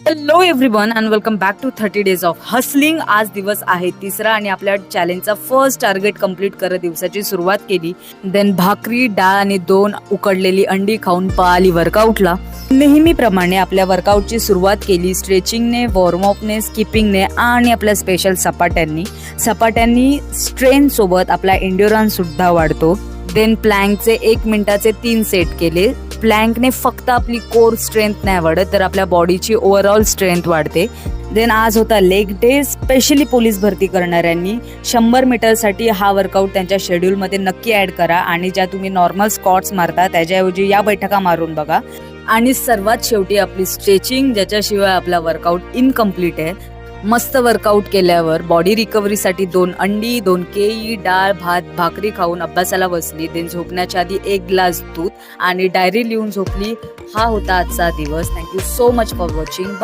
Hello everyone and welcome back to 30 days of hustling. आज दिवस आहे तिसरा आणि आपल्या चॅलेंजचा फर्स्ट टार्गेट कंप्लीट करत दिवसाची सुरुवात केली. देन भाकरी, डाळ आणि 2 उकडलेली अंडी खाऊन पळाली वर्कआउटला. नेहमीप्रमाणे आपल्या वर्कआउटची सुरुवात केली स्ट्रेचिंगने, वॉर्मअपने, स्किपिंगने आणि आपल्या स्पेशल सपाट्यांनी स्ट्रेंथ सोबत आपला एंड्युरन्स सुद्धा वाढतो. देन प्लँकचे 1 मिनिटाचे 3 सेट केले. प्लँकने फक्त आपली कोर स्ट्रेंथ नाही वाढत तर आपल्या बॉडीची ओव्हरऑल स्ट्रेंथ वाढते. देन आज होता लेग डे. स्पेशली पोलीस भरती करणाऱ्यांनी 100 मीटरसाठी हा वर्कआउट त्यांच्या शेड्यूलमध्ये नक्की ॲड करा आणि ज्या तुम्ही नॉर्मल स्क्वॉट्स मारता त्याच्याऐवजी या बैठका मारून बघा. आणि सर्वात शेवटी आपली स्ट्रेचिंग, ज्याच्याशिवाय आपला वर्कआउट इनकम्प्लीट आहे. मस्त वर्कआउट केल्यावर बॉडी रिकव्हरीसाठी 2 अंडी, 2 केळी, डाळ, भात, भाकरी खाऊन अभ्यासाला बसली. देन झोपण्याच्या आधी 1 ग्लास दूध आणि डायरी लिहून झोपली. हा होता आजचा दिवस. Thank you so much for watching.